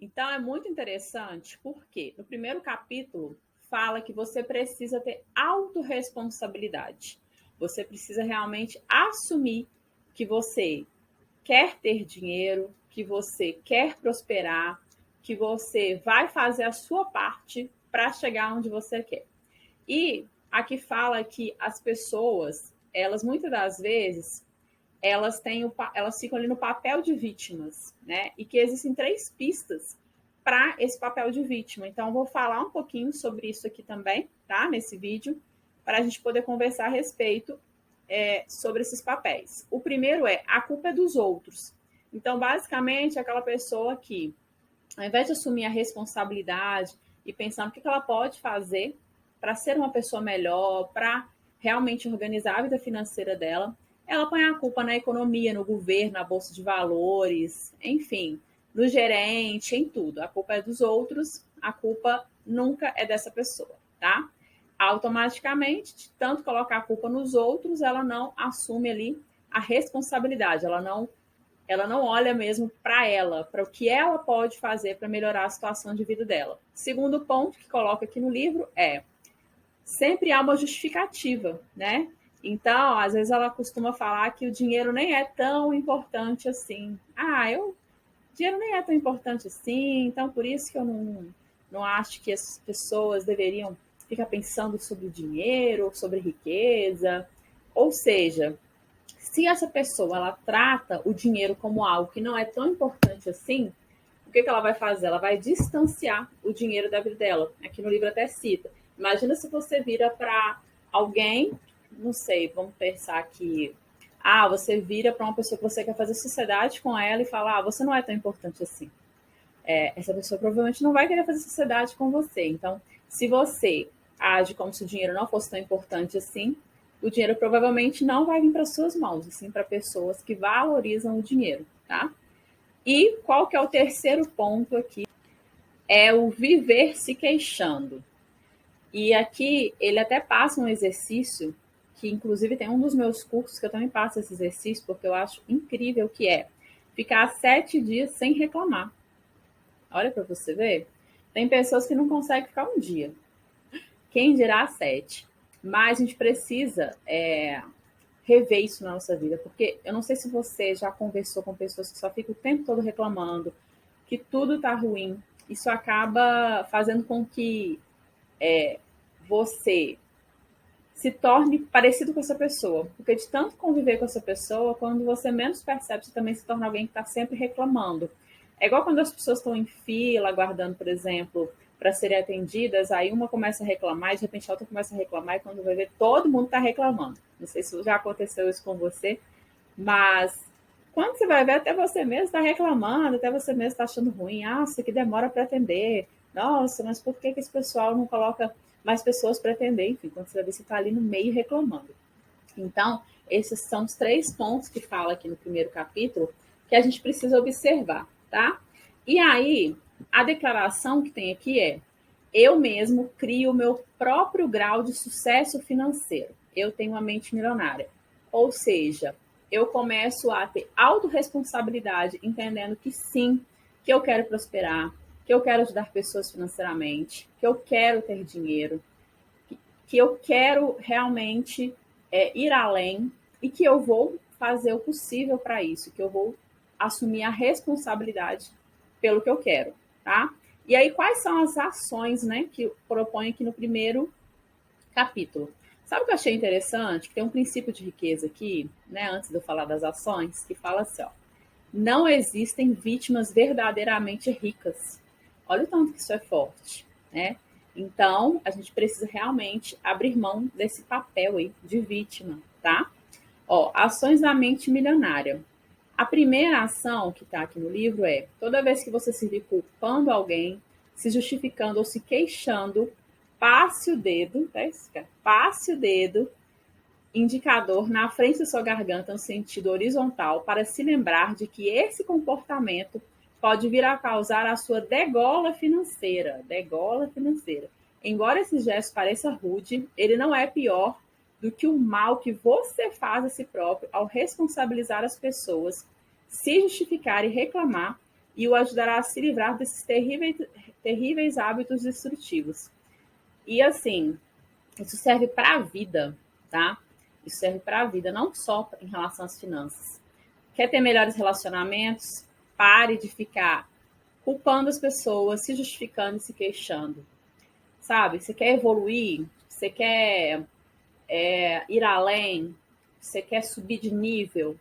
Então, é muito interessante, porque no primeiro capítulo fala que você precisa ter autorresponsabilidade. Você precisa realmente assumir que você quer ter dinheiro, que você quer prosperar, que você vai fazer a sua parte para chegar onde você quer. E aqui fala que as pessoas, elas muitas das vezes, elas ficam ali no papel de vítimas, né? E que existem 3 pistas para esse papel de vítima. Então, vou falar um pouquinho sobre isso aqui também, tá? Nesse vídeo, para a gente poder conversar a respeito sobre esses papéis. O primeiro é a culpa é dos outros. Então, basicamente, é aquela pessoa que, ao invés de assumir a responsabilidade e pensar no que ela pode fazer para ser uma pessoa melhor, para realmente organizar a vida financeira dela, ela põe a culpa na economia, no governo, na bolsa de valores, enfim, no gerente, em tudo. A culpa é dos outros, a culpa nunca é dessa pessoa, tá? Automaticamente, de tanto colocar a culpa nos outros, ela não assume ali a responsabilidade, ela não olha mesmo para ela, para o que ela pode fazer para melhorar a situação de vida dela. Segundo ponto que coloca aqui no livro é sempre há uma justificativa, né? Então, às vezes ela costuma falar que o dinheiro nem é tão importante assim. O dinheiro nem é tão importante assim, então por isso que eu não acho que as pessoas deveriam ficar pensando sobre o dinheiro, sobre riqueza. Ou seja, se essa pessoa ela trata o dinheiro como algo que não é tão importante assim, o que ela vai fazer? Ela vai distanciar o dinheiro da vida dela. Aqui no livro até cita. Imagina se você vira para alguém, não sei, vamos pensar que você vira para uma pessoa que você quer fazer sociedade com ela e fala, você não é tão importante assim. Essa pessoa provavelmente não vai querer fazer sociedade com você. Então, se você age como se o dinheiro não fosse tão importante assim, o dinheiro provavelmente não vai vir para suas mãos, assim, para pessoas que valorizam o dinheiro, tá? E qual que é o terceiro ponto aqui? É o viver se queixando. E aqui ele até passa um exercício, que inclusive tem um dos meus cursos que eu também passo esse exercício, porque eu acho incrível, que é ficar 7 dias sem reclamar. Olha para você ver. Tem pessoas que não conseguem ficar um dia. Quem dirá 7? Mas a gente precisa rever isso na nossa vida, porque eu não sei se você já conversou com pessoas que só ficam o tempo todo reclamando, que tudo está ruim. Isso acaba fazendo com que você se torne parecido com essa pessoa. Porque de tanto conviver com essa pessoa, quando você menos percebe, você também se torna alguém que está sempre reclamando. É igual quando as pessoas estão em fila, aguardando, por exemplo, para serem atendidas, aí uma começa a reclamar, e de repente a outra começa a reclamar, e quando vai ver, todo mundo está reclamando. Não sei se já aconteceu isso com você, mas quando você vai ver, até você mesmo está reclamando, até você mesmo está achando ruim. Nossa, que demora para atender. Nossa, mas por que esse pessoal não coloca mais pessoas para atender? Enfim, quando você vai ver, você está ali no meio reclamando. Então, esses são os 3 pontos que fala aqui no primeiro capítulo que a gente precisa observar, tá? E aí, a declaração que tem aqui é: eu mesmo crio o meu próprio grau de sucesso financeiro. Eu tenho uma mente milionária. Ou seja, eu começo a ter autorresponsabilidade, entendendo que sim, que eu quero prosperar, que eu quero ajudar pessoas financeiramente, que eu quero ter dinheiro, que eu quero realmente ir além e que eu vou fazer o possível para isso, que eu vou assumir a responsabilidade pelo que eu quero, tá? E aí, quais são as ações, né, que propõe aqui no primeiro capítulo? Sabe o que eu achei interessante? Que tem um princípio de riqueza aqui, né, antes de eu falar das ações, que fala assim, ó: não existem vítimas verdadeiramente ricas. Olha o tanto que isso é forte, né? Então, a gente precisa realmente abrir mão desse papel aí de vítima, tá? Ó, ações da mente milionária. A primeira ação que está aqui no livro é: toda vez que você se vir culpando alguém, se justificando ou se queixando, passe o dedo, tá? Passe o dedo indicador na frente da sua garganta no sentido horizontal para se lembrar de que esse comportamento pode vir a causar a sua degola financeira. Degola financeira. Embora esse gesto pareça rude, ele não é pior do que o mal que você faz a si próprio ao responsabilizar as pessoas, se justificar e reclamar, e o ajudará a se livrar desses terríveis hábitos destrutivos. E assim, isso serve para a vida, tá? Isso serve para a vida, não só em relação às finanças. Quer ter melhores relacionamentos? Pare de ficar culpando as pessoas, se justificando e se queixando. Sabe? Você quer evoluir? Você quer ir além? Você quer subir de nível?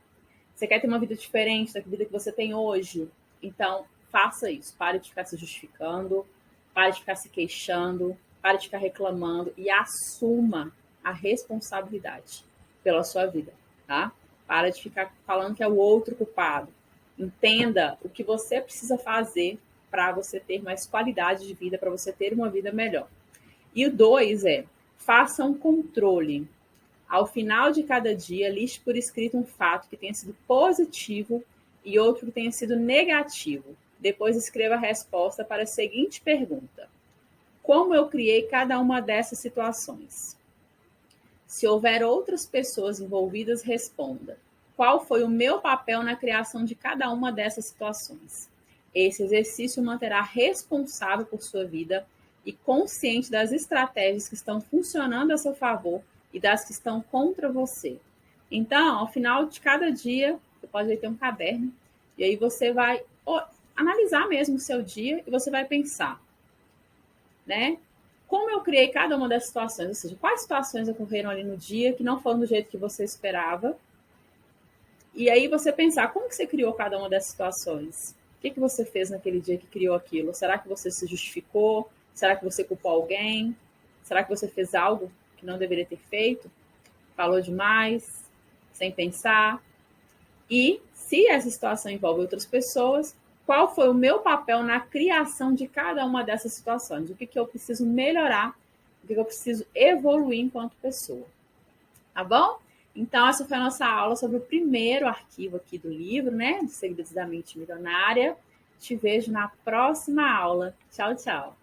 Você quer ter uma vida diferente da vida que você tem hoje? Então, faça isso. Pare de ficar se justificando, pare de ficar se queixando, pare de ficar reclamando e assuma a responsabilidade pela sua vida, tá? Para de ficar falando que é o outro culpado. Entenda o que você precisa fazer para você ter mais qualidade de vida, para você ter uma vida melhor. E o 2 é, faça um controle. Ao final de cada dia, liste por escrito um fato que tenha sido positivo e outro que tenha sido negativo. Depois escreva a resposta para a seguinte pergunta: como eu criei cada uma dessas situações? Se houver outras pessoas envolvidas, responda: qual foi o meu papel na criação de cada uma dessas situações? Esse exercício manterá responsável por sua vida e consciente das estratégias que estão funcionando a seu favor e das que estão contra você. Então, ao final de cada dia, você pode ter um caderno e aí você vai analisar mesmo o seu dia e você vai pensar, né? Como eu criei cada uma das situações, ou seja, quais situações ocorreram ali no dia que não foram do jeito que você esperava. E aí você pensar, como que você criou cada uma dessas situações? O que você fez naquele dia que criou aquilo? Será que você se justificou? Será que você culpou alguém? Será que você fez algo que não deveria ter feito? Falou demais? Sem pensar? E se essa situação envolve outras pessoas, qual foi o meu papel na criação de cada uma dessas situações? O que eu preciso melhorar? O que eu preciso evoluir enquanto pessoa? Tá bom? Então, essa foi a nossa aula sobre o primeiro arquivo aqui do livro, né? Dos Segredos da Mente Milionária. Te vejo na próxima aula. Tchau, tchau.